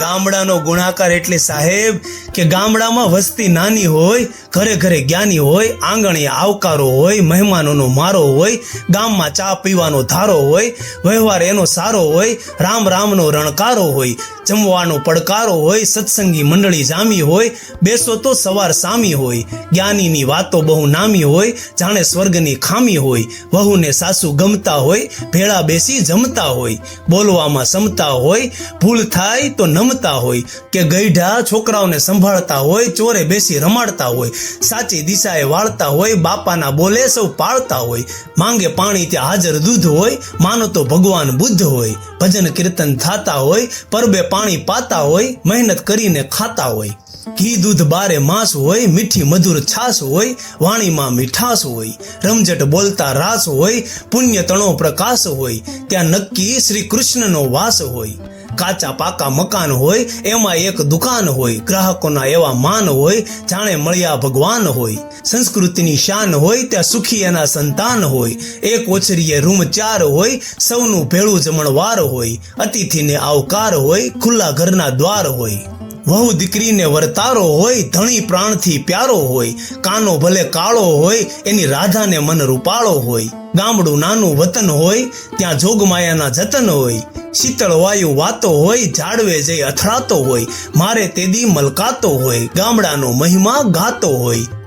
ગામડાનો ગુણાકાર એટલે સાહેબ કે ગામડામાં વસ્તી નાની હોય, ઘરે ઘરે જ્ઞાની હોય, આંગણે આવકારો હોય, મહેમાનોનો મારો હોય, ગામમાં ચા પીવાનો ધારો હોય, વ્યવહાર એનો સારો હોય, રામ રામનો રણકારો હોય, જમવાનો પડકારો હોય, સત્સંગી મંડળી જામી હોય, બેસો તો સવાર સામી હોય, જ્ઞાનીની વાતો બહુ નામી હોય, જાણે સ્વર્ગની ખામી હોય, વહુને સાસુ ગમતા હોય, ભેળા બેસી જમતા હોય, બોલવામાં સમતા હોય, ભૂલ થાય તો નમતા હોય, કે ગઈઢા છોકરાઓને સંભાળતા હોય, ચોરે બેસી રમાડતા હોય, સાચી દિશાએ વાળતા હોય, બાપાના બોલે સૌ પાળતા હોય, માંગે પાણી ત્યાં હાજર દૂધ હોય, માનો તો ભગવાન બુદ્ધ હોય, ભજન કીર્તન થાતા હોય, પરબે પાણી પાતા હોય, મહેનત કરીને ખાતા હોય, ઘી દૂધ બારે માસ હોય, મીઠી મધુર છાસ હોય, વાણીમાં મીઠાશ હોય, રમઝટ બોલતા રાસ હોય, પુણ્ય તણો પ્રકાશ હોય, ત્યાં નક્કી શ્રી કૃષ્ણનો વાસ હોય, કાચા પાકા મકાન હોય, એમાં એક દુકાન હોય, ગ્રાહકોના એવા માન હોય, જાણે મળ્યા ભગવાન હોય, સંસ્કૃતિની શાન હોય, ત્યાં સુખી એના સંતાન હોય, એક ઓછરીએ રૂમ 4 હોય, સૌનું ભેળું જમણવાર હોય, અતિથિને આવકાર હોય, ખુલ્લા ઘરના દ્વાર હોય, વહુ દીકરીને વર્તારો હોય, ધણી પ્રાણથી પ્યારો હોય, કાનો ભલે કાળો હોય, એની રાધાને મન રૂપાળો હોય, ગામડું નાનું વતન હોય, ત્યાં જોગમાયાના જતન હોય, શીતળ વાયુ વાતો હોય, ઝાડવે જઈ અથડાતો હોય, મારે તેદી મલકાતો હોય, ગામડાનો મહિમા ગાતો હોય.